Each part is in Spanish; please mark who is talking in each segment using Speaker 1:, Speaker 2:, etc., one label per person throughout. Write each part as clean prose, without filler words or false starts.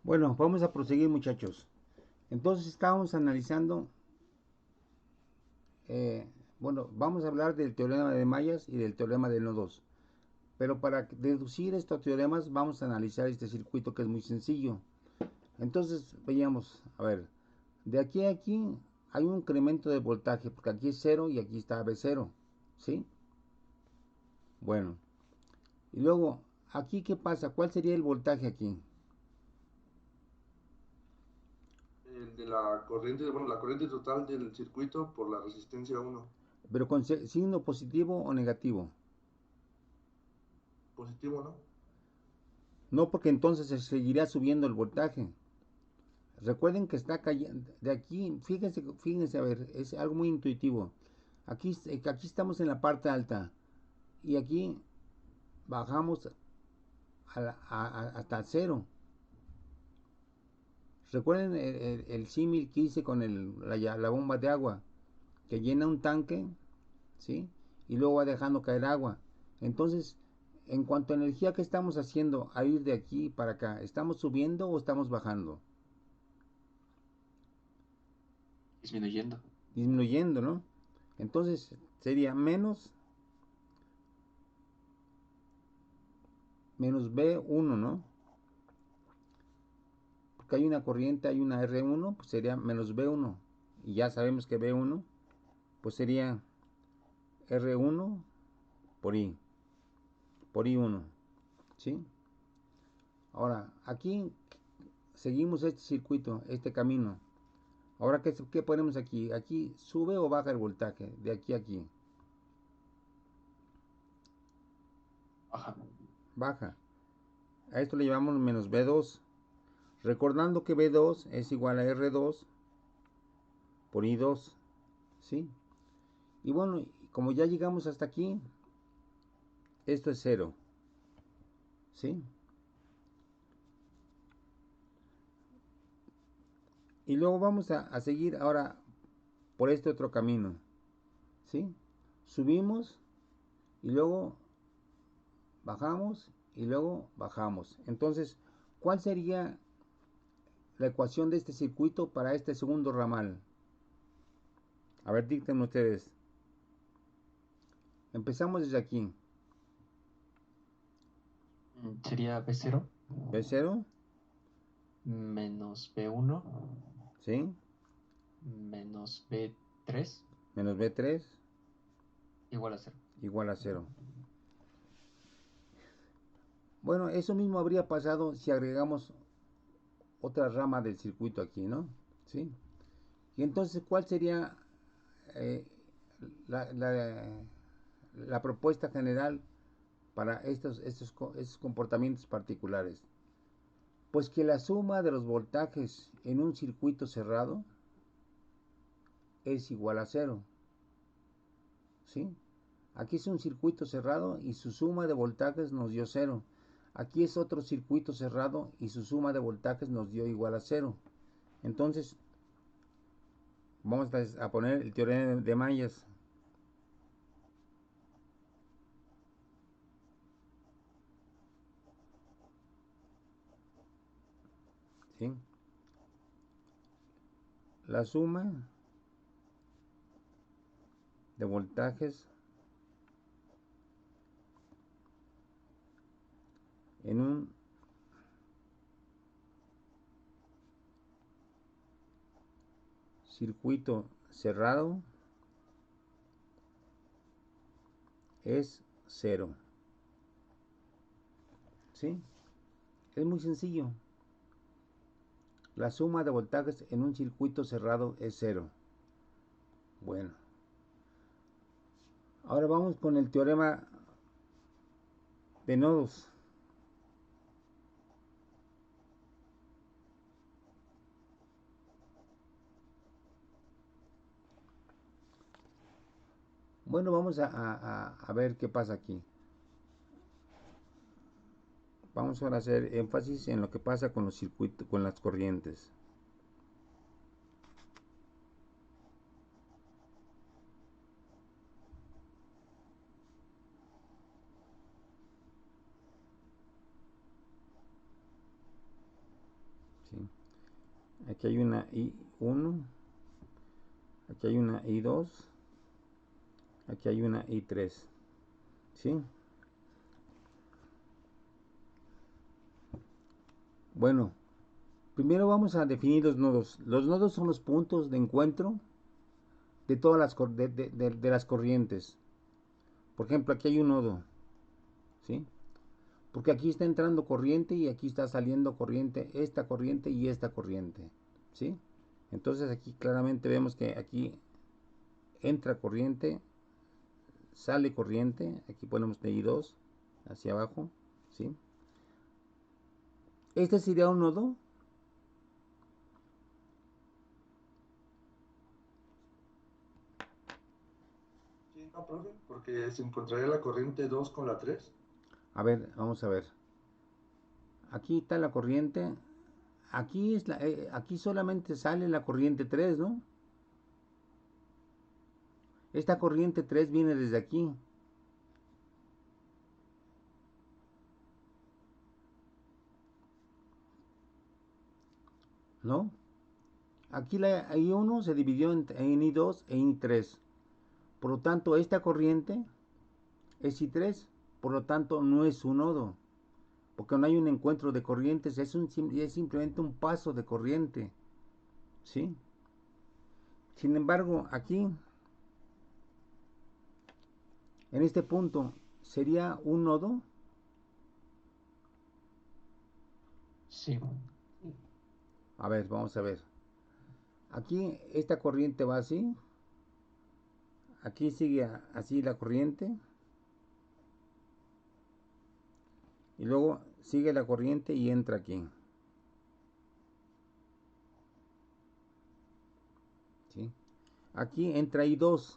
Speaker 1: Bueno, vamos a proseguir, muchachos. Entonces estábamos analizando, eh, bueno, vamos a hablar del teorema de Mayas y del teorema de nodos. Pero para deducir estos teoremas vamos a analizar este circuito que es muy sencillo. Entonces veíamos, a ver, de aquí a aquí hay un incremento de voltaje, porque aquí es cero y aquí está B0, ¿sí? Bueno, y luego, aquí ¿qué pasa? ¿Cuál sería el voltaje aquí?
Speaker 2: El de la corriente, bueno, la corriente total del circuito por la resistencia 1.
Speaker 1: Pero con signo positivo o negativo.
Speaker 2: Positivo, ¿no?
Speaker 1: No, porque entonces se seguirá subiendo el voltaje. Recuerden que está cayendo de aquí, fíjense, a ver, es algo muy intuitivo. Aquí estamos en la parte alta y aquí bajamos hasta cero. Recuerden el símil que hice con la bomba de agua, que llena un tanque, ¿sí? Y luego va dejando caer agua. Entonces, en cuanto a energía que estamos haciendo a ir de aquí para acá, ¿estamos subiendo o estamos bajando?
Speaker 3: Disminuyendo.
Speaker 1: Disminuyendo, ¿no? Entonces sería menos B1, ¿no? Porque hay una corriente, hay una R1, pues sería menos B1. Y ya sabemos que B1, pues sería R1 por I, por I1, ¿sí? Ahora, aquí seguimos este circuito, este camino. Ahora, ¿qué ponemos aquí? Aquí sube o baja el voltaje, de aquí a aquí.
Speaker 3: Baja.
Speaker 1: Baja. A esto le llamamos menos B2. Recordando que B2 es igual a R2 por I2, ¿sí? Y bueno, como ya llegamos hasta aquí, esto es cero, ¿sí? Y luego vamos a seguir ahora por este otro camino, ¿sí? Subimos y luego bajamos y luego bajamos. Entonces, ¿cuál sería la ecuación de este circuito para este segundo ramal? A ver, dicten ustedes. Empezamos desde aquí.
Speaker 3: Sería B0
Speaker 1: B0,
Speaker 3: menos B1
Speaker 1: ¿sí?
Speaker 3: menos B3
Speaker 1: Menos B3
Speaker 3: igual a cero.
Speaker 1: igual a cero. Bueno, eso mismo habría pasado si agregamos otra rama del circuito aquí, ¿no? ¿Sí? Y entonces, ¿cuál sería eh, la, la, la propuesta general para estos comportamientos particulares? Pues que la suma de los voltajes en un circuito cerrado es igual a cero, ¿sí? Aquí es un circuito cerrado y su suma de voltajes nos dio cero. Aquí es otro circuito cerrado y su suma de voltajes nos dio igual a cero. Entonces, vamos a poner el teorema de Mayas, ¿sí? La suma de voltajes en un circuito cerrado es cero, ¿sí? Es muy sencillo. La suma de voltajes en un circuito cerrado es cero. Bueno, ahora vamos con el teorema de nodos. Bueno, vamos a ver qué pasa aquí. Vamos ahora a hacer énfasis en lo que pasa con los circuitos, con las corrientes. ¿sí? Aquí hay una I1, aquí hay una I2, aquí hay una I3, ¿sí? Bueno, primero vamos a definir los nodos. Los nodos son los puntos de encuentro de todas las corrientes. Por ejemplo, aquí hay un nodo, ¿sí? Porque aquí está entrando corriente y aquí está saliendo corriente, esta corriente y esta corriente, ¿sí? Entonces aquí claramente vemos que aquí entra corriente, sale corriente, aquí ponemos I2 hacia abajo, ¿sí? Este sería un nodo.
Speaker 2: Sí, no, profe, porque se encontraría la corriente 2 con la 3.
Speaker 1: A ver, vamos a ver. Aquí está la corriente. Aquí solamente sale la corriente 3, ¿no? Esta corriente 3 viene desde aquí, ¿no? Aquí la I1 se dividió en I2 e I3. Por lo tanto, esta corriente es I3. Por lo tanto, no es un nodo. Porque no hay un encuentro de corrientes. Es simplemente un paso de corriente. ¿Sí? Sin embargo, aquí, en este punto, ¿sería un nodo?
Speaker 3: Sí.
Speaker 1: A ver, vamos a ver. Aquí esta corriente va así. Aquí sigue así la corriente. Y luego sigue la corriente y entra aquí. ¿Sí? Aquí entra I2.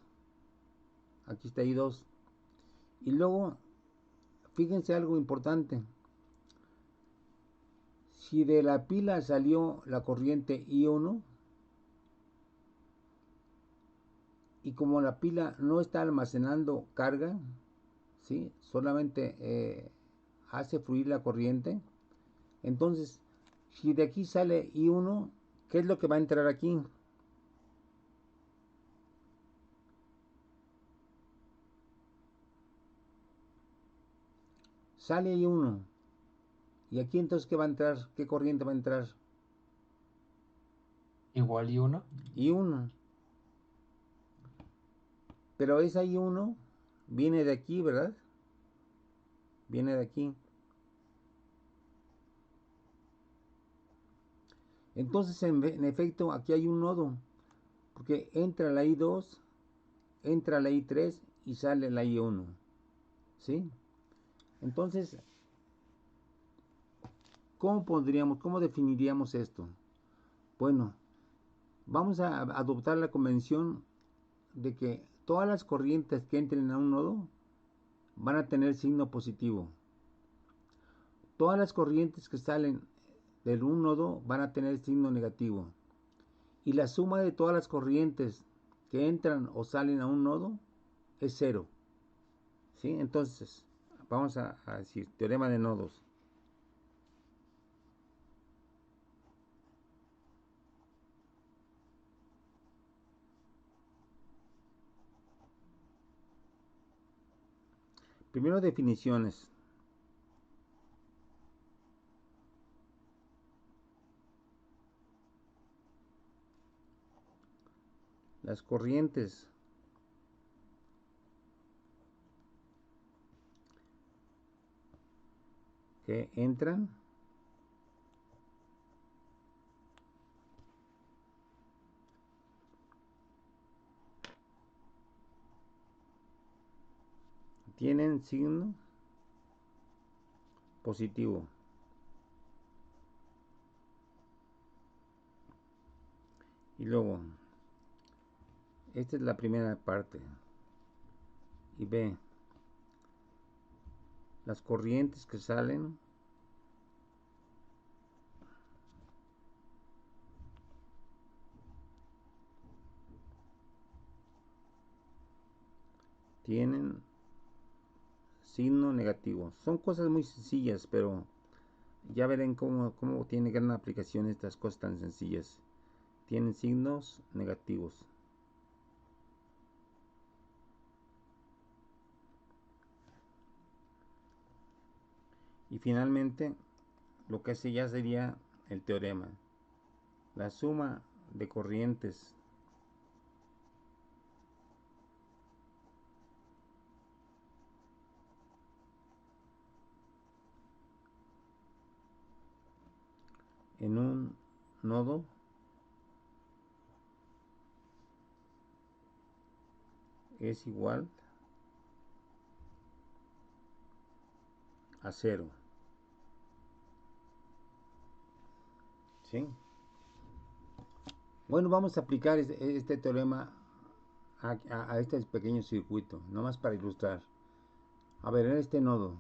Speaker 1: Aquí está I2. Y luego, fíjense algo importante. Si de la pila salió la corriente I1, y como la pila no está almacenando carga, ¿sí? Solamente hace fluir la corriente, entonces, si de aquí sale I1, ¿qué es lo que va a entrar aquí? Sale I1. ¿Y aquí entonces qué va a entrar? ¿Qué corriente va a entrar?
Speaker 3: Igual y uno.
Speaker 1: I1. Pero esa I1 viene de aquí, ¿verdad? Viene de aquí. Entonces, en efecto, aquí hay un nodo. Porque entra la I2, entra la I3 y sale la I1. ¿Sí? Entonces, cómo definiríamos esto? Bueno, vamos a adoptar la convención de que todas las corrientes que entren a un nodo van a tener signo positivo. Todas las corrientes que salen del un nodo van a tener signo negativo. Y la suma de todas las corrientes que entran o salen a un nodo es cero. ¿Sí? Entonces, vamos a decir, teorema de nodos. Primero definiciones. Las corrientes que entran tienen signo positivo. Y luego, esta es la primera parte. Y B, las corrientes que salen tienen signo negativo. Son cosas muy sencillas, pero Ya verán cómo tiene gran aplicación estas cosas tan sencillas. Tienen signos negativos. Y finalmente, lo que hace ya sería el teorema. La suma de corrientes en un nodo es igual a cero. ¿Sí? Bueno, vamos a aplicar este teorema a este pequeño circuito, nomás para ilustrar. A ver, en este nodo,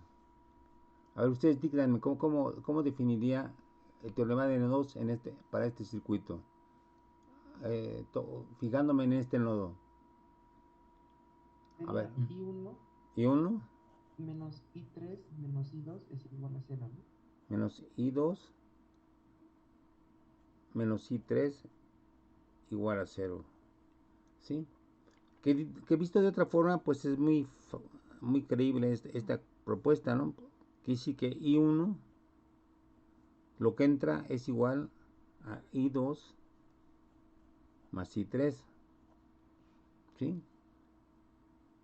Speaker 1: a ver, ustedes díganme cómo definiría el teorema de nodos para este circuito. Fijándome en este nodo. A ver,
Speaker 4: Sería I1
Speaker 1: I1
Speaker 4: menos I3 menos I2 es igual a 0, ¿no?
Speaker 1: menos I2 menos I3 igual a 0. ¿Sí? Que visto de otra forma, pues es muy creíble esta propuesta, ¿no? Que sí que I1, lo que entra es igual a I2 más I3, ¿sí?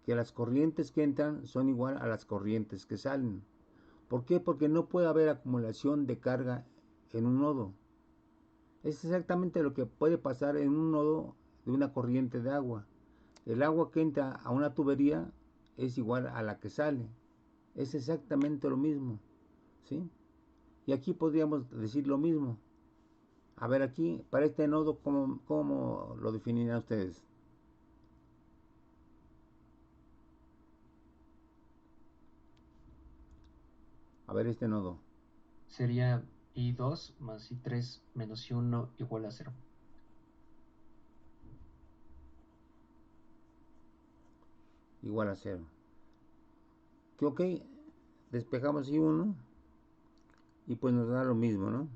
Speaker 1: Que las corrientes que entran son igual a las corrientes que salen. ¿Por qué? Porque no puede haber acumulación de carga en un nodo. Es exactamente lo que puede pasar en un nodo de una corriente de agua. El agua que entra a una tubería es igual a la que sale. Es exactamente lo mismo, ¿sí? Y aquí podríamos decir lo mismo. A ver aquí, para este nodo, ¿cómo lo definirían ustedes? A ver este nodo.
Speaker 3: Sería I2 más I3 menos I1 igual a 0.
Speaker 1: Igual a 0. Que ok, despejamos I1 y pues nos da lo mismo, ¿no?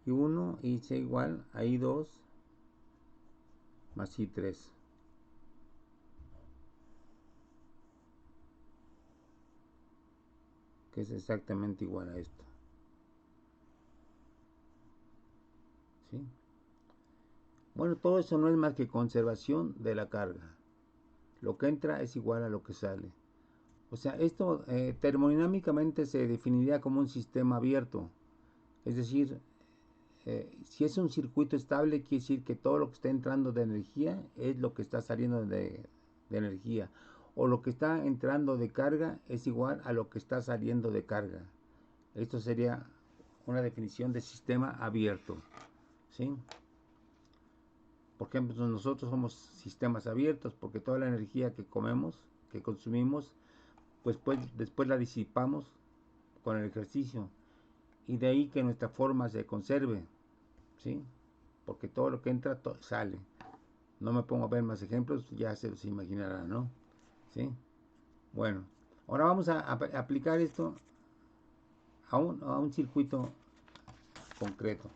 Speaker 1: I1 y C igual a I2 más I3. Que es exactamente igual a esto. ¿Sí? Bueno, todo eso no es más que conservación de la carga. Lo que entra es igual a lo que sale. O sea, esto termodinámicamente se definiría como un sistema abierto. Es decir, si es un circuito estable, quiere decir que todo lo que está entrando de energía es lo que está saliendo de energía. O lo que está entrando de carga es igual a lo que está saliendo de carga. Esto sería una definición de sistema abierto. ¿Sí? Por ejemplo, nosotros somos sistemas abiertos porque toda la energía que comemos, que consumimos, pues después la disipamos con el ejercicio. Y de ahí que nuestra forma se conserve, ¿sí? Porque todo lo que entra sale. No me pongo a ver más ejemplos, ya se los imaginarán, ¿no? ¿Sí? Bueno, ahora vamos a aplicar esto a un circuito concreto.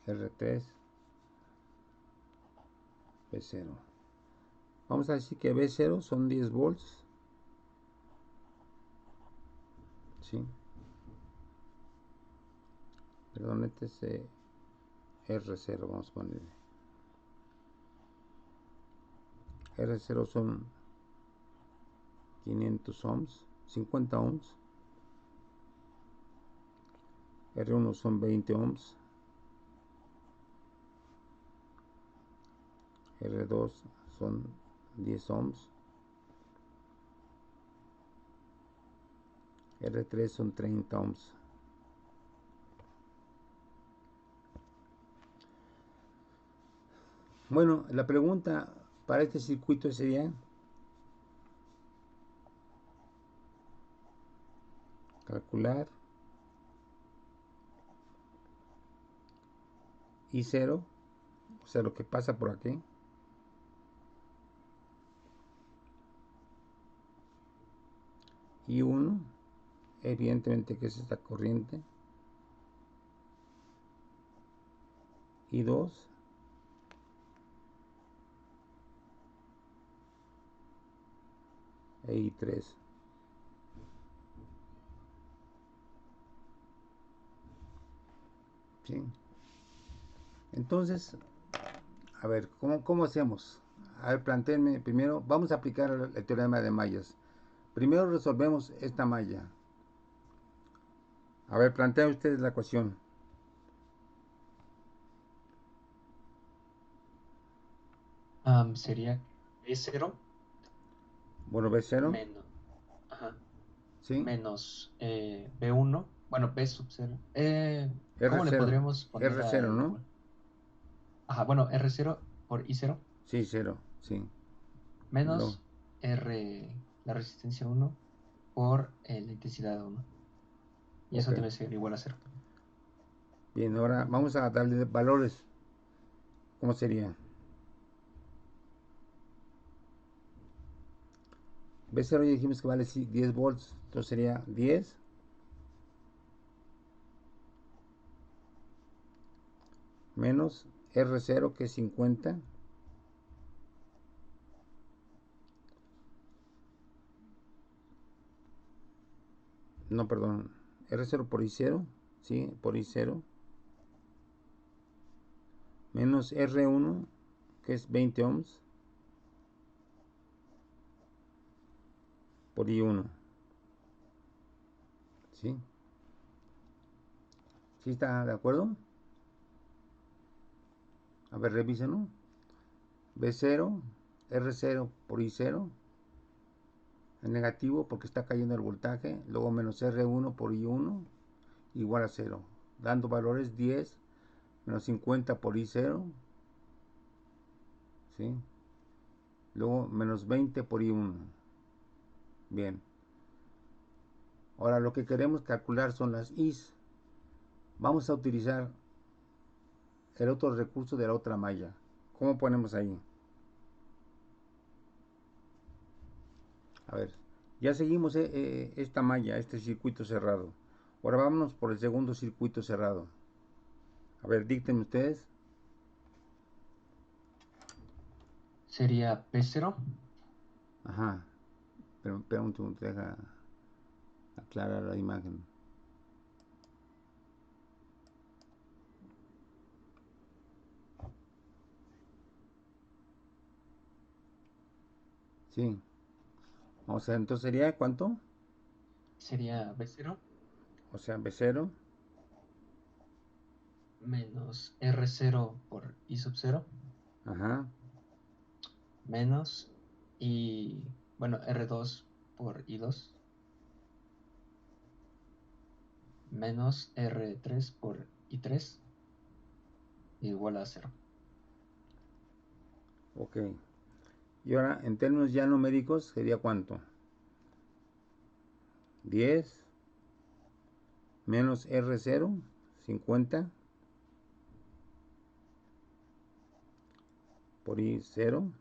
Speaker 1: R3, B0. Vamos a decir que B0 son 10 volts, ¿sí? Perdón, este es R0, vamos a ponerle. R0 son 500 ohms, 50 ohms. R1 son 20 ohms, R2 son 10 ohms, R3 son 30 ohms. Bueno, la pregunta para este circuito sería calcular I0, o sea, lo que pasa por aquí, I1, evidentemente que es esta corriente, I2, e I3. ¿Sí? Entonces, a ver, ¿cómo hacemos? A ver, plantéenme primero, vamos a aplicar el teorema de mallas. Primero resolvemos esta malla. A ver, planteen ustedes la ecuación.
Speaker 3: Sería B0
Speaker 1: Bueno, B0,
Speaker 3: menos, ajá,
Speaker 1: ¿sí?
Speaker 3: menos B1, bueno, B sub 0. ¿Cómo le
Speaker 1: R0,
Speaker 3: podríamos poner a
Speaker 1: R0, ¿no?
Speaker 3: igual? Ajá, bueno, R0 por I0
Speaker 1: Sí, 0, sí. Lo,
Speaker 3: menos R, la resistencia 1 por la intensidad 1. Y
Speaker 1: ok.
Speaker 3: eso debe ser igual a 0.
Speaker 1: Bien, ahora vamos a darle valores. ¿Cómo sería? B0 ya dijimos que vale 10 volts. Entonces sería 10 menos R0, que es 50. No, perdón. R0 por I0. Sí, por I0. Menos R1, que es 20 ohms. Por I1. ¿Sí? ¿Sí está de acuerdo? A ver, revísenlo. B0, R0 por I0. En negativo porque está cayendo el voltaje. Luego menos R1 por I1 igual a 0. Dando valores 10 menos 50 por I0. ¿Sí? Luego menos 20 por I1. Bien. Ahora lo que queremos calcular son las I's. Vamos a utilizar el otro recurso de la otra malla. ¿Cómo ponemos ahí? A ver, ya seguimos esta malla, este circuito cerrado. Ahora vámonos por el segundo circuito cerrado. A ver, dicten ustedes.
Speaker 3: Sería P0
Speaker 1: Ajá. Pero un segundo, deja aclarar la imagen. Sí. O sea, entonces sería ¿cuánto?
Speaker 3: sería B0
Speaker 1: O sea, B0.
Speaker 3: menos R0 por I sub 0
Speaker 1: Ajá.
Speaker 3: menos y, bueno, R2 por I2 menos R3 por I3 igual a 0.
Speaker 1: Ok. Y ahora, en términos ya numéricos, sería ¿cuánto? 10 menos R0, 50 por I0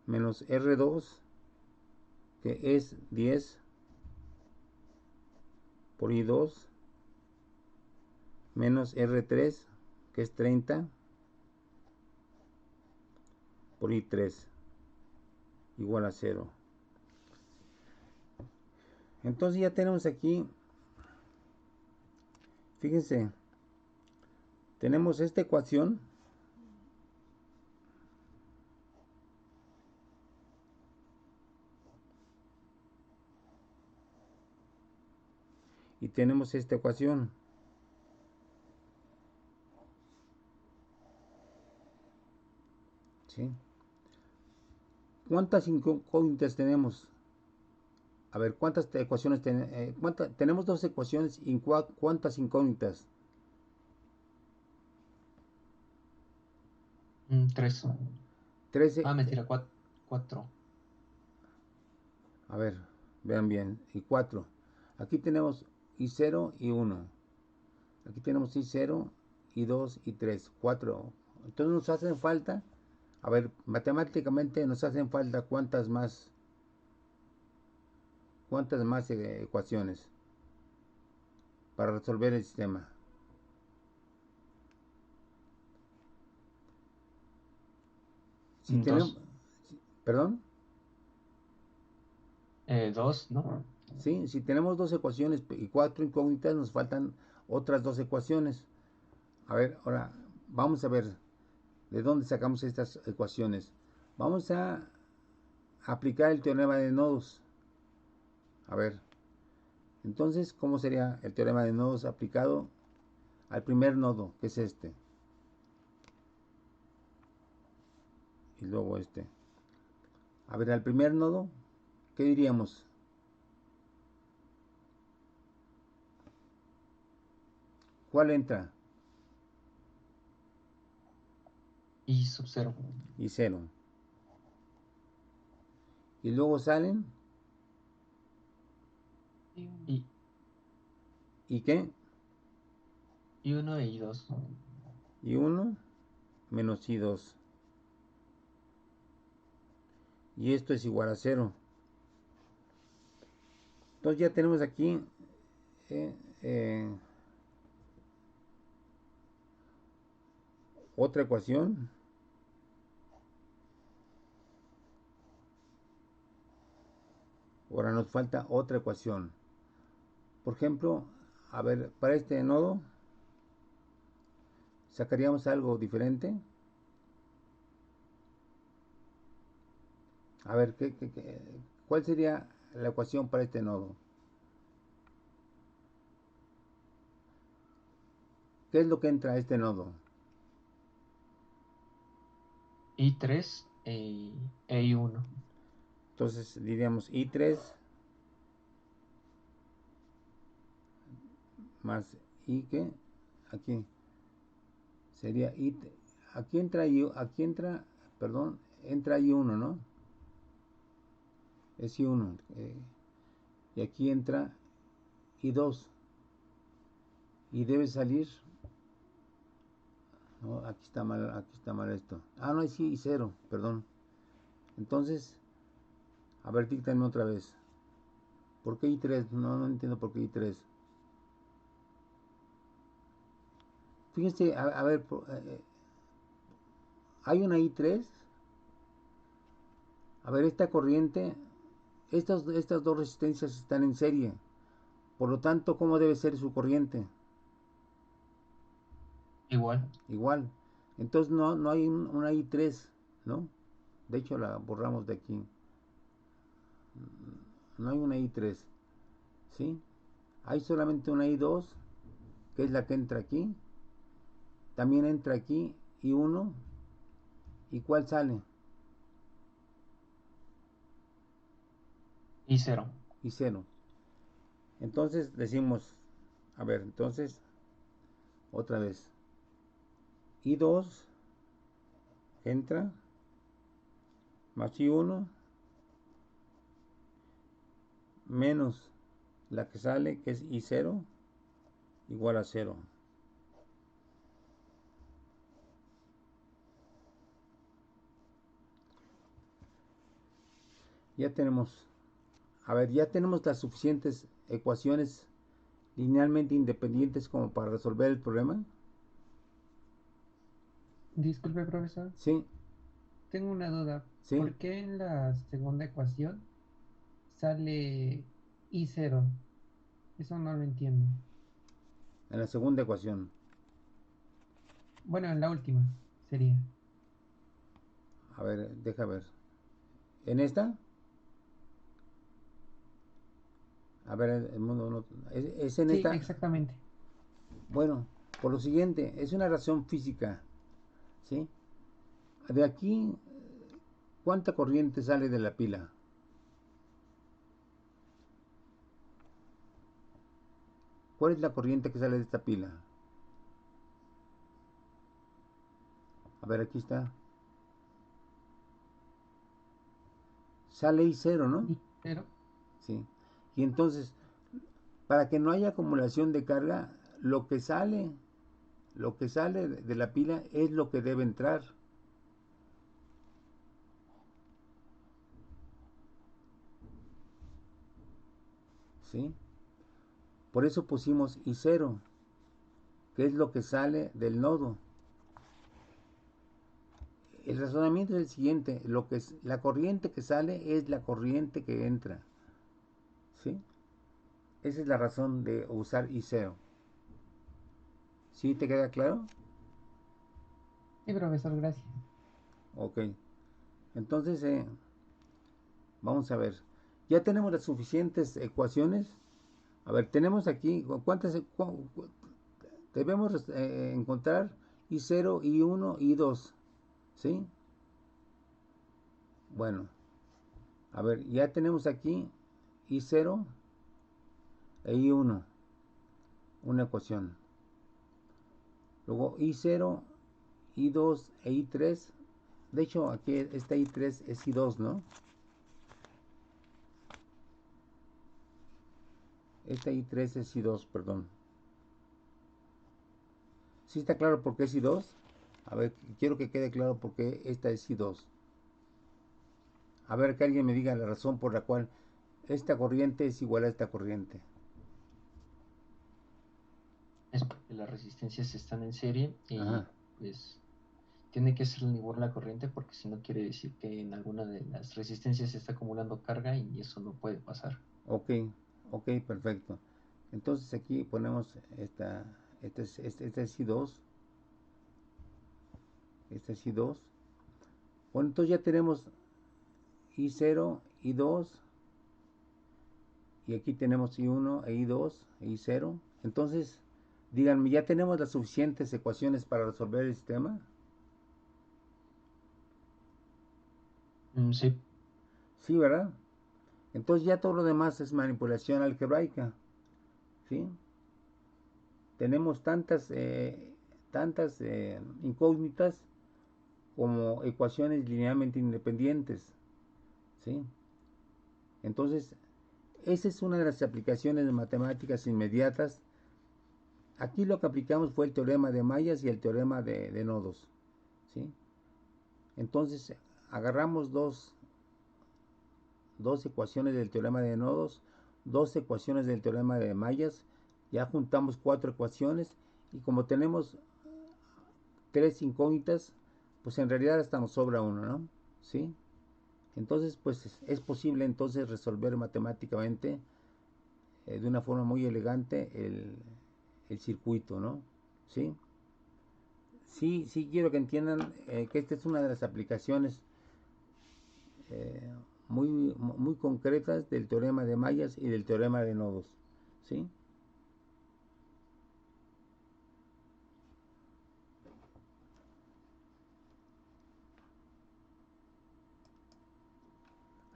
Speaker 1: menos R2, que es 10 por I2 menos R3, que es 30 por I3 igual a 0. Entonces ya tenemos aquí, fíjense, tenemos esta ecuación y tenemos esta ecuación. ¿Sí? ¿Cuántas incógnitas tenemos? A ver, ¿cuántas ecuaciones tenemos? Dos ecuaciones y ¿cuántas incógnitas?
Speaker 3: 3.
Speaker 1: 13.
Speaker 3: Mentira, 4.
Speaker 1: A ver, vean bien. Y 4. Aquí tenemos I0 y 1. Aquí tenemos I0 y 2 y 3. 4. Entonces nos hacen falta, a ver, matemáticamente nos hacen falta cuántas más ecuaciones para resolver el sistema. Si tenemos,
Speaker 3: 2.
Speaker 1: perdón,
Speaker 3: 2, ¿no?
Speaker 1: sí, si tenemos dos ecuaciones y 4 incógnitas, nos faltan otras dos ecuaciones. A ver, ahora vamos a ver de dónde sacamos estas ecuaciones. Vamos a aplicar el teorema de nodos. A ver, entonces, ¿cómo sería el teorema de nodos aplicado al primer nodo, que es este? Y luego este. A ver, al primer nodo, ¿qué diríamos? ¿Cuál entra?
Speaker 3: Y sub 0.
Speaker 1: Y 0. Y luego salen,
Speaker 3: Y
Speaker 1: ¿y qué?
Speaker 3: 1 y 2.
Speaker 1: Y 1 menos I2. Y esto es igual a 0. Entonces ya tenemos aquí eh, eh, otra ecuación. Ahora nos falta otra ecuación. Por ejemplo, a ver, para este nodo sacaríamos algo diferente. A ver, ¿cuál sería la ecuación para este nodo? ¿Qué es lo que entra a este nodo?
Speaker 3: Y 3 y 1.
Speaker 1: Entonces diríamos I3 más I que aquí sería I, aquí entra, perdón, entra I1, ¿no? Es I1. Y aquí entra I2 y debe salir, no, aquí está mal esto. Ah, no, sí, I0, perdón. Entonces, a ver, díctame otra vez. ¿Por qué I3? No entiendo por qué I3. Fíjense, a ver, hay una I3. A ver, esta corriente, estas dos resistencias están en serie. Por lo tanto, ¿cómo debe ser su corriente?
Speaker 3: Igual.
Speaker 1: Igual. Entonces no hay una I3, ¿no? De hecho, la borramos de aquí. No hay una I3, ¿sí? Hay solamente una I2, que es la que entra aquí. También entra aquí I1. ¿Y cuál sale?
Speaker 3: Y 0.
Speaker 1: I0. Entonces decimos, a ver, entonces, otra vez. I2 entra más I1 menos la que sale, que es I0, igual a 0. Ya tenemos, a ver, ya tenemos las suficientes ecuaciones linealmente independientes como para resolver el problema.
Speaker 4: Disculpe, profesor.
Speaker 1: Sí,
Speaker 4: Tengo una duda.
Speaker 1: sí,
Speaker 4: ¿Por qué en la segunda ecuación sale I0? Eso no lo entiendo.
Speaker 1: en la segunda ecuación.
Speaker 4: Bueno, en la última sería.
Speaker 1: A ver, deja ver. En esta, A ver, el mundo no, es en
Speaker 4: Sí,
Speaker 1: esta.
Speaker 4: exactamente.
Speaker 1: Bueno, por lo siguiente, es una reacción física, ¿sí? De aquí, ¿cuánta corriente sale de la pila? ¿Cuál es la corriente que sale de esta pila? A ver, aquí está. Sale I0, ¿no?
Speaker 4: Y cero.
Speaker 1: Sí. Y entonces, para que no haya acumulación de carga, lo que sale, lo que sale de la pila es lo que debe entrar. ¿Sí? Por eso pusimos I0, que es lo que sale del nodo. El razonamiento es el siguiente, lo que es, la corriente que sale es la corriente que entra. ¿Sí? Esa es la razón de usar I0. ¿Sí te queda claro?
Speaker 4: Sí, profesor, gracias.
Speaker 1: Ok. Entonces, vamos a ver. Ya tenemos las suficientes ecuaciones. A ver, tenemos aquí, ¿cuántas debemos encontrar? I0, I1, I2. ¿Sí? Bueno, a ver, ya tenemos aquí I0 e I1, una ecuación. Luego I0, I2 e I3. De hecho, aquí esta I3 es I2, ¿no? Esta I3 es I2, perdón. ¿Sí está claro por qué es I2? A ver, quiero que quede claro por qué esta es I2. A ver, que alguien me diga la razón por la cual esta corriente es igual a esta corriente.
Speaker 3: Es porque las resistencias están en serie y
Speaker 1: Ajá.
Speaker 3: pues tiene que ser igual la corriente porque si no quiere decir que en alguna de las resistencias se está acumulando carga y eso no puede pasar.
Speaker 1: Ok, ok, perfecto. Entonces aquí ponemos esta es I2, esta es I2. Bueno, entonces ya tenemos I0, I2, y aquí tenemos I1 e I2 e I0. Entonces, díganme, ¿ya tenemos las suficientes ecuaciones para resolver el sistema?
Speaker 3: Sí,
Speaker 1: Sí, ¿verdad? Entonces ya todo lo demás es manipulación algebraica, ¿sí? Tenemos tantas incógnitas como ecuaciones linealmente independientes, ¿sí? Entonces, esa es una de las aplicaciones de matemáticas inmediatas. Aquí lo que aplicamos fue el teorema de Mayas y el teorema de nodos, ¿sí? Entonces, agarramos dos ecuaciones del teorema de nodos, dos ecuaciones del teorema de Mayas, ya juntamos cuatro ecuaciones y como tenemos tres incógnitas, pues en realidad hasta nos sobra uno, ¿no? ¿Sí? Entonces, pues es posible entonces resolver matemáticamente de una forma muy elegante el circuito, ¿no? ¿Sí? Sí, sí quiero que entiendan que esta es una de las aplicaciones eh, muy concretas del teorema de Mayas y del teorema de nodos, ¿sí?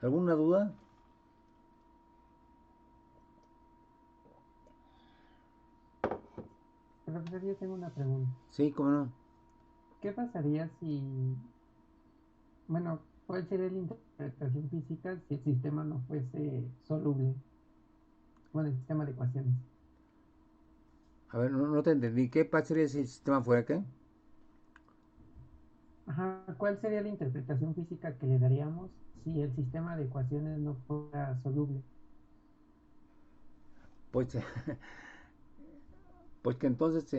Speaker 1: ¿Alguna duda?
Speaker 4: Profesor, yo tengo una pregunta.
Speaker 1: Sí, cómo no.
Speaker 4: ¿Qué pasaría si, bueno, cuál sería la interpretación física si el sistema no fuese soluble? Bueno, el sistema de ecuaciones.
Speaker 1: A ver, no te entendí. ¿Qué pasaría si el sistema fuera qué?
Speaker 4: Ajá, ¿cuál sería la interpretación física que le daríamos si el sistema de ecuaciones no fuera soluble?
Speaker 1: Pues, pues que entonces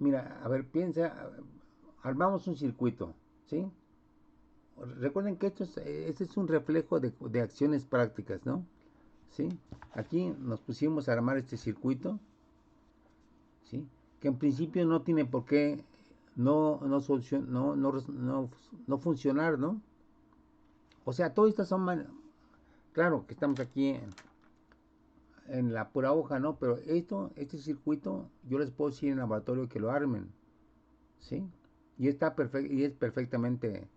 Speaker 1: mira, a ver, piensa, armamos un circuito, ¿sí? Recuerden que este es un reflejo de acciones prácticas, ¿no? ¿Sí? Aquí nos pusimos a armar este circuito, ¿sí? Que en principio no tiene por qué no funcionar, ¿no? O sea, todas estas son, claro que estamos aquí en la pura hoja, ¿no? Pero este circuito, yo les puedo decir en laboratorio que lo armen, ¿sí? Y y es perfectamente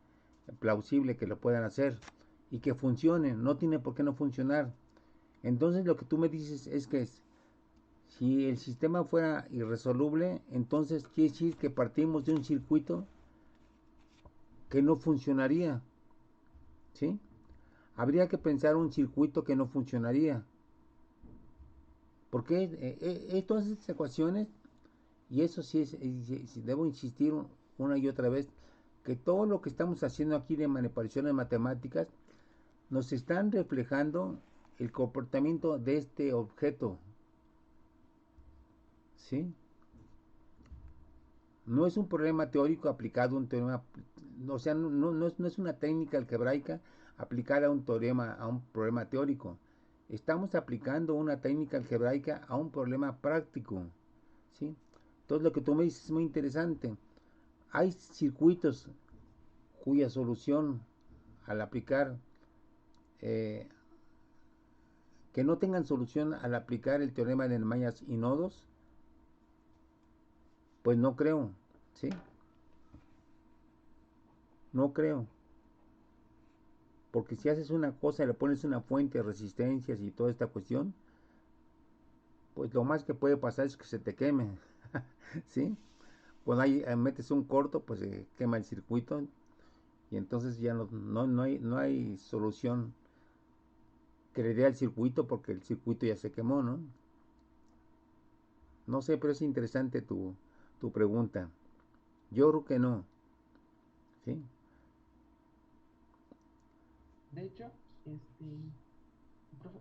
Speaker 1: plausible que lo puedan hacer y que funcione, no tiene por qué no funcionar. Entonces lo que tú me dices es que si el sistema fuera irresoluble, entonces quiere decir que partimos de un circuito que no funcionaría, ¿sí? Habría que pensar un circuito que no funcionaría. Porque todas estas ecuaciones, y eso sí, debo insistir una y otra vez, que todo lo que estamos haciendo aquí de manipulaciones matemáticas nos están reflejando el comportamiento de este objeto, ¿sí? No es un problema teórico aplicado a un teorema, o sea, no es una técnica algebraica aplicada a un teorema, a un problema teórico. Estamos aplicando una técnica algebraica a un problema práctico, ¿sí? Entonces lo que tú me dices es muy interesante. Hay circuitos cuya solución al aplicar, eh, que no tengan solución al aplicar el teorema de mallas y nodos, pues no creo, ¿sí? No creo. Porque si haces una cosa y le pones una fuente de resistencias y toda esta cuestión, pues lo más que puede pasar es que se te queme, ¿sí? Cuando metes un corto, pues se quema el circuito y entonces ya no hay solución que le dé al circuito porque el circuito ya se quemó, ¿no? No sé, pero es interesante tu pregunta. Yo creo que no, ¿sí?
Speaker 3: De hecho,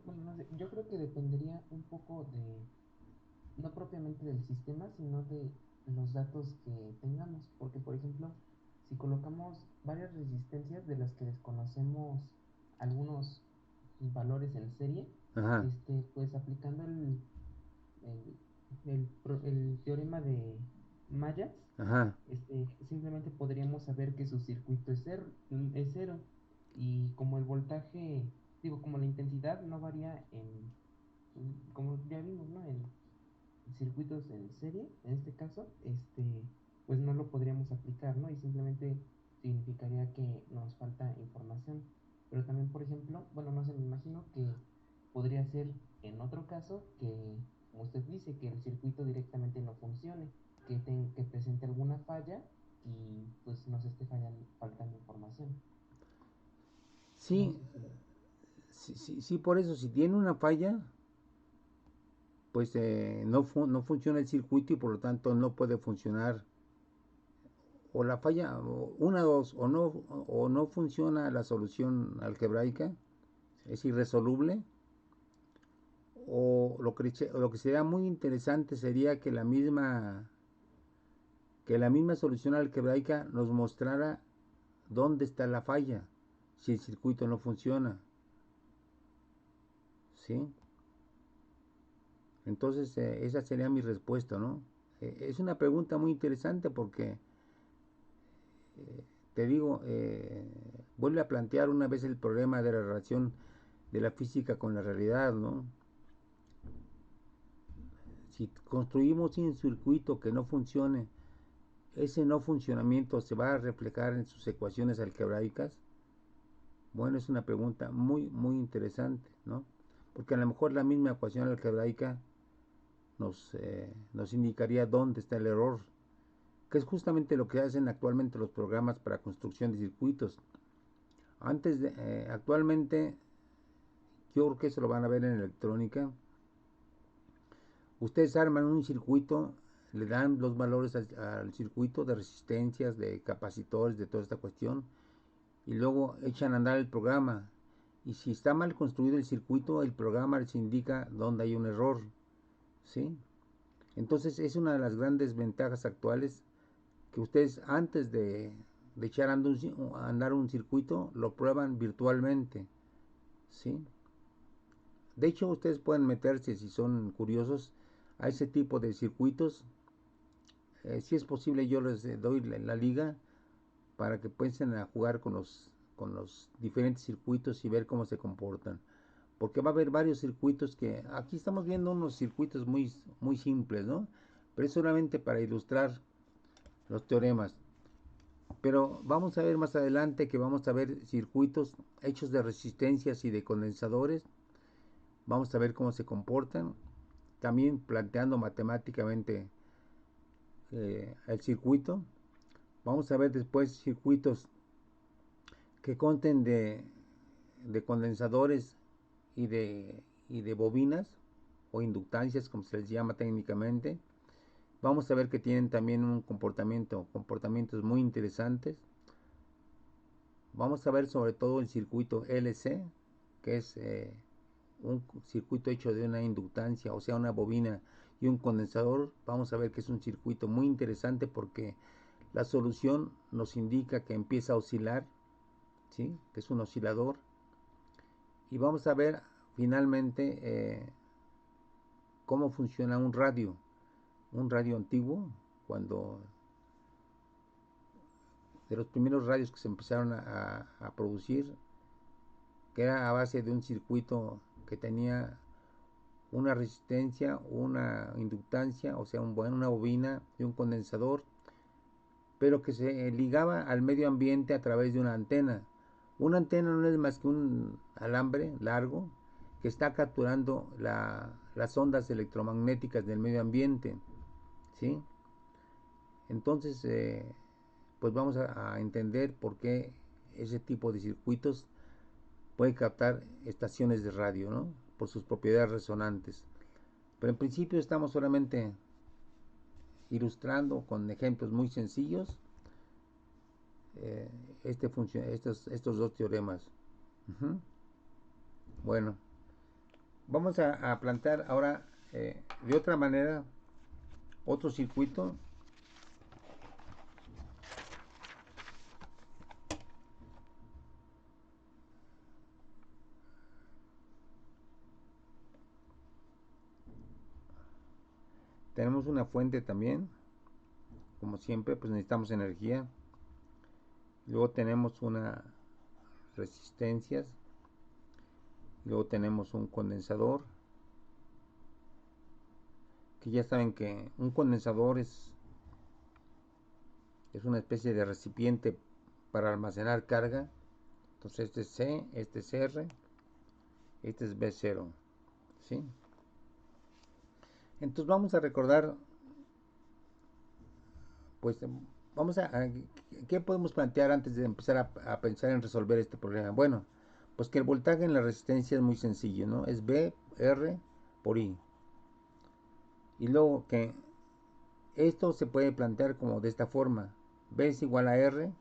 Speaker 3: bueno, no sé, yo creo que dependería un poco de, no propiamente del sistema, sino de los datos que tengamos. Porque, por ejemplo, si colocamos varias resistencias de las que desconocemos algunos valores en serie,
Speaker 1: Ajá,
Speaker 3: pues aplicando el, el teorema de Mayas,
Speaker 1: ajá.
Speaker 3: simplemente podríamos saber que su circuito es cero. Y como el voltaje, digo, como la intensidad no varía como ya vimos, ¿no? En circuitos en serie, en este caso, pues no lo podríamos aplicar, ¿no? Y simplemente significaría que nos falta información. Pero también, por ejemplo, bueno, no sé, me imagino que podría ser en otro caso que, como usted dice, que el circuito directamente no funcione, que presente alguna falla y pues nos esté faltando información. No
Speaker 1: Sí,
Speaker 3: sé si...
Speaker 1: sí, por eso, si tiene una falla, pues no funciona el circuito y por lo tanto no puede funcionar. O la falla, una o dos, o no funciona la solución algebraica, es irresoluble, o lo que sería muy interesante sería que la misma solución algebraica nos mostrara dónde está la falla, si el circuito no funciona, ¿sí? Entonces, esa sería mi respuesta, ¿no? Es una pregunta muy interesante porque, te digo, vuelve a plantear una vez el problema de la relación de la física con la realidad, ¿no? Si construimos un circuito que no funcione, ese no funcionamiento se va a reflejar en sus ecuaciones algebraicas. Bueno, es una pregunta muy interesante, ¿no? Porque a lo mejor la misma ecuación algebraica nos indicaría dónde está el error, que es justamente lo que hacen actualmente los programas para construcción de circuitos. Actualmente, yo creo que eso lo van a ver en electrónica. Ustedes arman un circuito, le dan los valores al circuito de resistencias, de capacitores, de toda esta cuestión, y luego echan a andar el programa. Y si está mal construido el circuito, el programa les indica dónde hay un error, ¿sí? Entonces es una de las grandes ventajas actuales que ustedes antes de echar a andar un circuito lo prueban virtualmente, ¿sí? De hecho, ustedes pueden meterse, si son curiosos, a ese tipo de circuitos. Si es posible, yo les doy la liga para que piensen a jugar con los con los diferentes circuitos y ver cómo se comportan. Porque va a haber varios circuitos que aquí estamos viendo unos circuitos muy simples, ¿no? Pero es solamente para ilustrar los teoremas. Pero vamos a ver más adelante que vamos a ver circuitos hechos de resistencias y de condensadores. Vamos a ver cómo se comportan. También planteando matemáticamente el circuito. Vamos a ver después circuitos que conten de condensadores y de bobinas o inductancias, como se les llama técnicamente. Vamos a ver que tienen también un comportamientos muy interesantes. Vamos a ver sobre todo el circuito LC, que es un circuito hecho de una inductancia, o sea, una bobina y un condensador. Vamos a ver que es un circuito muy interesante porque la solución nos indica que empieza a oscilar, ¿sí? Que es un oscilador. Y vamos a ver finalmente cómo funciona un radio antiguo, cuando de los primeros radios que se empezaron a producir, que era a base de un circuito que tenía una resistencia, una inductancia, o sea, una bobina y un condensador, pero que se ligaba al medio ambiente a través de una antena. Una antena no es más que un alambre largo que está capturando las ondas electromagnéticas del medio ambiente, ¿sí? Entonces, pues vamos a entender por qué ese tipo de circuitos puede captar estaciones de radio, ¿no? Por sus propiedades resonantes. Pero en principio estamos solamente ilustrando con ejemplos muy sencillos estos dos teoremas. Bueno, vamos a plantear ahora de otra manera otro circuito. Tenemos una fuente también, como siempre, pues necesitamos energía. Luego tenemos unas resistencias. Luego tenemos un condensador, que ya saben que un condensador es una especie de recipiente para almacenar carga. Entonces este es C, este es R, este es B0, ¿sí? Entonces vamos a recordar, pues ¿qué podemos plantear antes de empezar a pensar en resolver este problema? Bueno, pues que el voltaje en la resistencia es muy sencillo, ¿no? Es B, R por I. Y luego que esto se puede plantear como de esta forma. B es igual a R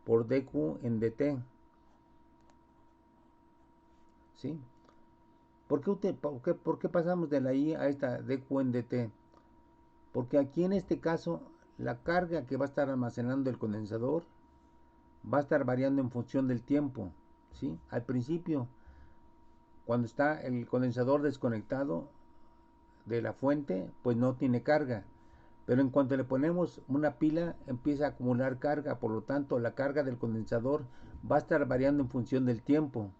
Speaker 1: por dQ en dt. ¿Sí? ¿Por qué pasamos de la I a esta dQ en dt? Porque aquí en este caso la carga que va a estar almacenando el condensador va a estar variando en función del tiempo, ¿sí? Al principio, cuando está el condensador desconectado de la fuente, pues no tiene carga. Pero en cuanto le ponemos una pila, empieza a acumular carga. Por lo tanto, la carga del condensador va a estar variando en función del tiempo.